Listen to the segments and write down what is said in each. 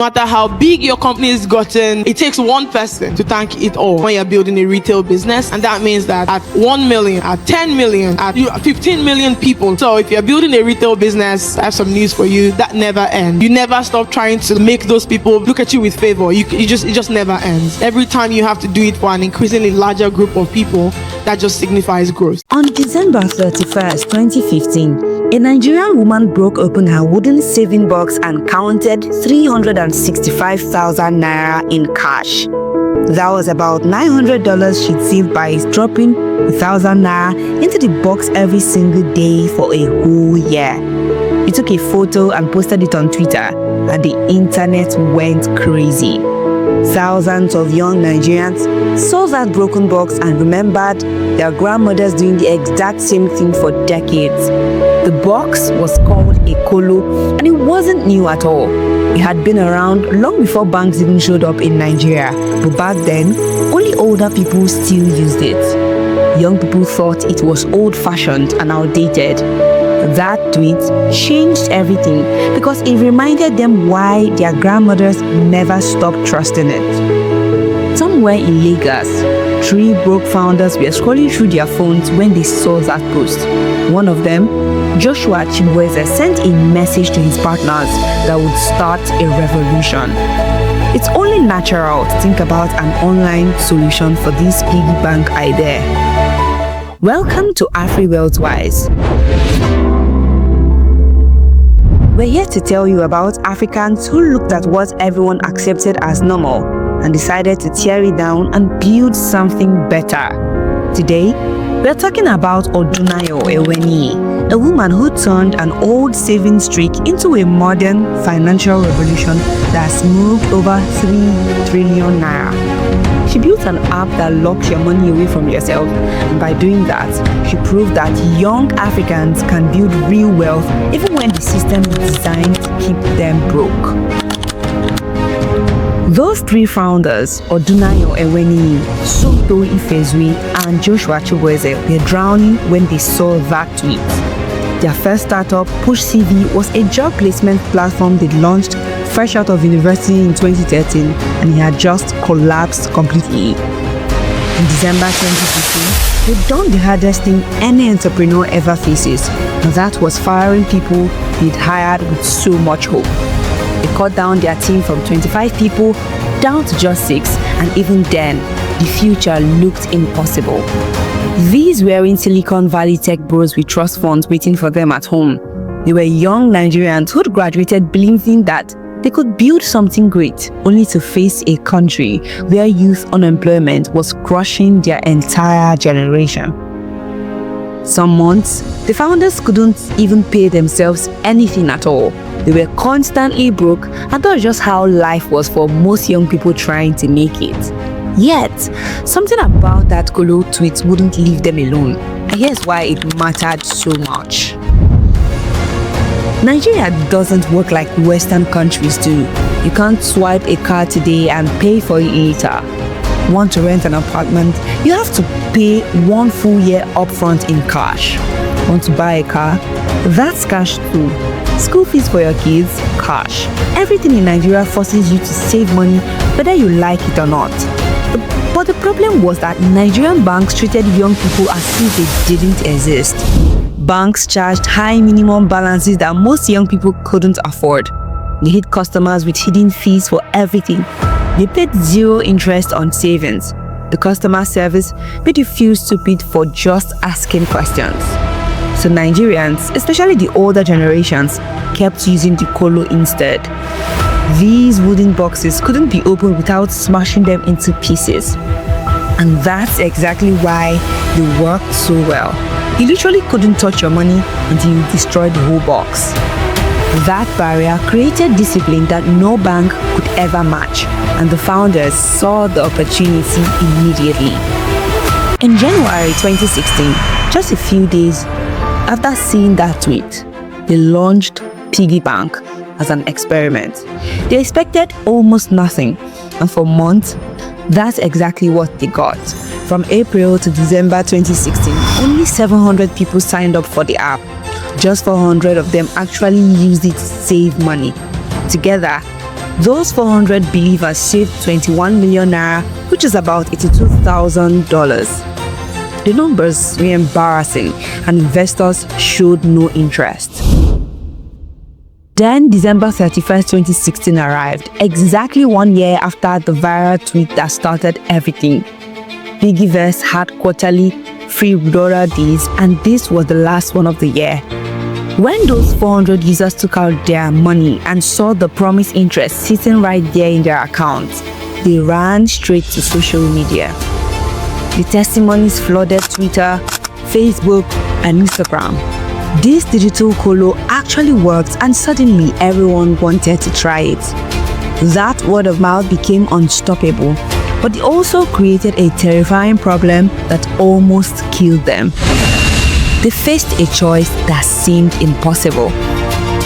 No matter how big your company is gotten, it takes one person to tank it all when you're building a retail business. And that means that at 1 million, at 10 million, at 15 million people. So if you're building a retail business, I have some news for you. That never ends. You never stop trying to make those people look at you with favor. It just never ends. Every time you have to do it for an increasingly larger group of people, that just signifies growth. On December 31st, 2015, a Nigerian woman broke open her wooden saving box and counted 365,000 naira in cash. That was about $900 she'd saved by dropping 1,000 naira into the box every single day for a whole year. She took a photo and posted it on Twitter, and the internet went crazy. Thousands of young Nigerians saw that broken box and remembered their grandmothers doing the exact same thing for decades. The box was called a kolo, and it wasn't new at all. It had been around long before banks even showed up in Nigeria, but back then, only older people still used it. Young people thought it was old-fashioned and outdated. That tweet changed everything because it reminded them why their grandmothers never stopped trusting it. Somewhere in Lagos, 3 broke founders were scrolling through their phones when they saw that post. One of them, Joshua Chibueze, sent a message to his partners that would start a revolution. It's only natural to think about an online solution for this piggy bank idea. Welcome to AfriwealthWise. We're here to tell you about Africans who looked at what everyone accepted as normal and decided to tear it down and build something better. Today, we're talking about Odunayo Eweniyi, a woman who turned an old saving streak into a modern financial revolution that's moved over 3 trillion naira. She built an app that locks your money away from yourself, and by doing that, she proved that young Africans can build real wealth even when the system is designed to keep them broke. Those 3 founders, Odunayo Eweniyi, Soto Ifezwe, and Joshua Chibueze, were drowning when they saw that tweet. Their first startup, Push CV, was a job placement platform they launched fresh out of university in 2013, and it had just collapsed completely. In December 2015, they'd done the hardest thing any entrepreneur ever faces, and that was firing people they'd hired with so much hope. They cut down their team from 25 people down to just 6, and even then, the future looked impossible. These weren't Silicon Valley tech bros with trust funds waiting for them at home. They were young Nigerians who'd graduated believing that they could build something great, only to face a country where youth unemployment was crushing their entire generation. Some months, the founders couldn't even pay themselves anything at all. They were constantly broke, and that's just how life was for most young people trying to make it. Yet, something about that kolo tweet wouldn't leave them alone, and here's why it mattered so much. Nigeria doesn't work like Western countries do. You can't swipe a card today and pay for it later. Want to rent an apartment? You have to pay 1 full year upfront in cash. Want to buy a car? That's cash too. School fees for your kids? Cash. Everything in Nigeria forces you to save money whether you like it or not. But the problem was that Nigerian banks treated young people as if they didn't exist. Banks charged high minimum balances that most young people couldn't afford. They hit customers with hidden fees for everything. They paid 0 interest on savings. The customer service made you feel stupid for just asking questions. So Nigerians, especially the older generations, kept using the kolo instead. These wooden boxes couldn't be opened without smashing them into pieces. And that's exactly why they worked so well. You literally couldn't touch your money until you destroyed the whole box. That barrier created discipline that no bank could ever match, and the founders saw the opportunity immediately. In January 2016, just a few days after seeing that tweet, they launched Piggy Bank as an experiment. They expected almost nothing, and for months, that's exactly what they got. From April to December 2016, only 700 people signed up for the app. Just 400 of them actually used it to save money. Together, Those 400 believers saved 21 million naira, which is about $82,000. The numbers were embarrassing and investors showed no interest. Then December 31st, 2016 arrived, exactly 1 year after the viral tweet that started everything. PiggyVest had quarterly free withdrawal days, and this was the last one of the year. When those 400 users took out their money and saw the promised interest sitting right there in their accounts, they ran straight to social media. The testimonies flooded Twitter, Facebook, and Instagram. This digital kolo actually worked, and suddenly everyone wanted to try it. That word of mouth became unstoppable, but it also created a terrifying problem that almost killed them. They faced a choice that seemed impossible.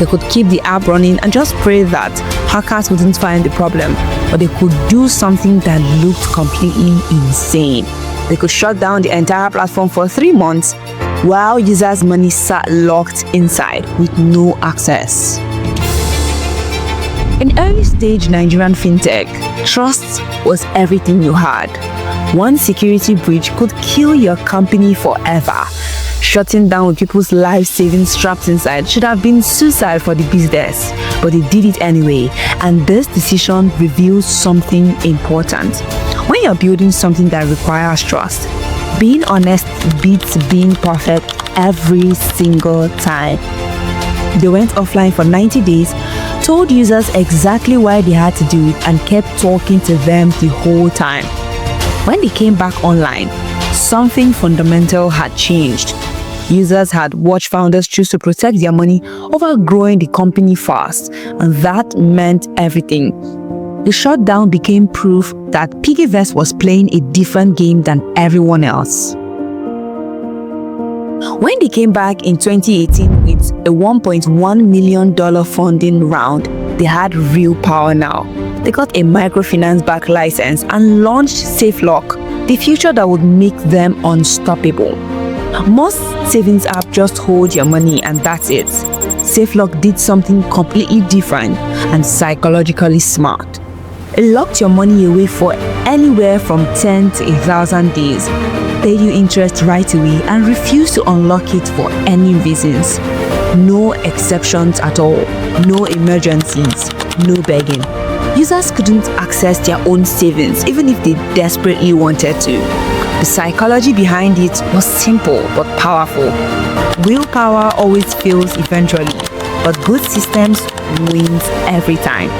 They could keep the app running and just pray that hackers wouldn't find the problem, or they could do something that looked completely insane. They could shut down the entire platform for 3 months while users' money sat locked inside with no access. In early-stage Nigerian fintech, trust was everything you had. One security breach could kill your company forever. Shutting down with people's life savings trapped inside should have been suicide for the business, but they did it anyway, and this decision reveals something important. When you're building something that requires trust, being honest beats being perfect every single time. They went offline for 90 days, told users exactly why they had to do it, and kept talking to them the whole time. When they came back online, something fundamental had changed. Users had watched founders choose to protect their money over growing the company fast, and that meant everything. The shutdown became proof that PiggyVest was playing a different game than everyone else. When they came back in 2018 with a $1.1 million funding round, they had real power now. They got a microfinance back license and launched Safelock, the future that would make them unstoppable. Most savings apps just hold your money and that's it. Safelock did something completely different and psychologically smart. It locked your money away for anywhere from 10 to 1,000 days, paid you interest right away, and refused to unlock it for any reasons. No exceptions at all, no emergencies, no begging. Users couldn't access their own savings even if they desperately wanted to. The psychology behind it was simple but powerful. Willpower always fails eventually, but good systems wins every time.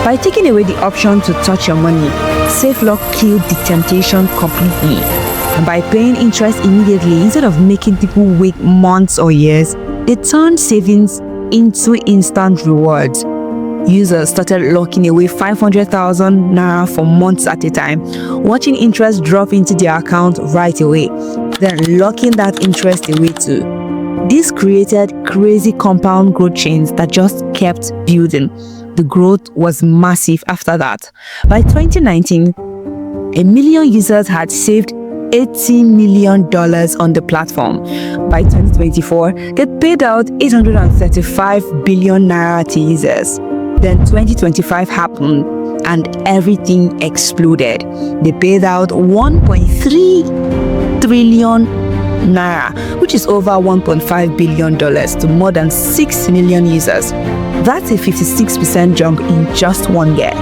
By taking away the option to touch your money, Safelock killed the temptation completely. And by paying interest immediately instead of making people wait months or years, they turned savings into instant rewards. Users started locking away 500,000 naira for months at a time, watching interest drop into their account right away, then locking that interest away too. This created crazy compound growth chains that just kept building. The growth was massive after that. By 2019, 1 million users had saved $80 million on the platform. By 2024, they paid out 835 billion naira to users. Then 2025 happened and everything exploded. They paid out 1.3 trillion naira, which is over $1.5 billion to more than 6 million users. That's a 56% jump in just 1 year.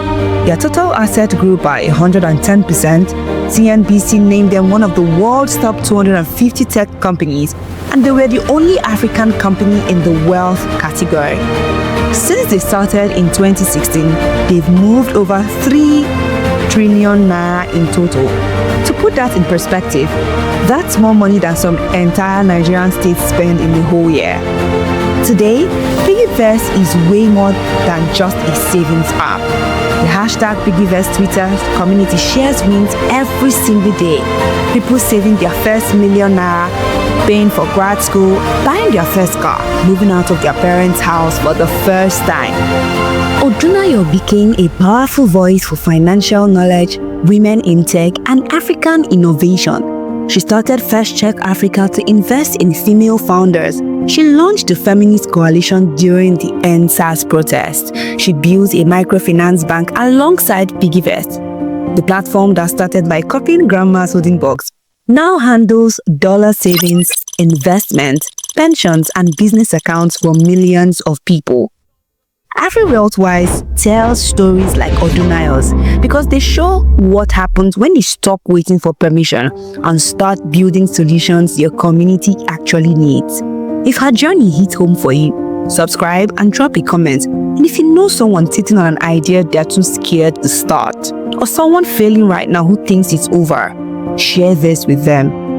Their total asset grew by 110%. CNBC named them one of the world's top 250 tech companies, and they were the only African company in the wealth category. Since they started in 2016, they've moved over 3 trillion naira in total. To put that in perspective, that's more money than some entire Nigerian states spend in the whole year. Today, PiggyVest is way more than just a savings app. The hashtag PiggyVest Twitter community shares wins every single day. People saving their first million naira, paying for grad school, buying their first car, moving out of their parents' house for the first time. Odunayo became a powerful voice for financial knowledge, women in tech, and African innovation. She started First Check Africa to invest in female founders, She launched the Feminist Coalition during the EndSARS protest. She built a microfinance bank alongside PiggyVest. The platform that started by copying grandma's holding box now handles dollar savings, investment, pensions, and business accounts for millions of people. AfriwealthWise tells stories like Odunayo's because they show what happens when you stop waiting for permission and start building solutions your community actually needs. If her journey hit home for you, subscribe and drop a comment. And if you know someone sitting on an idea they're too scared to start, or someone failing right now who thinks it's over, share this with them.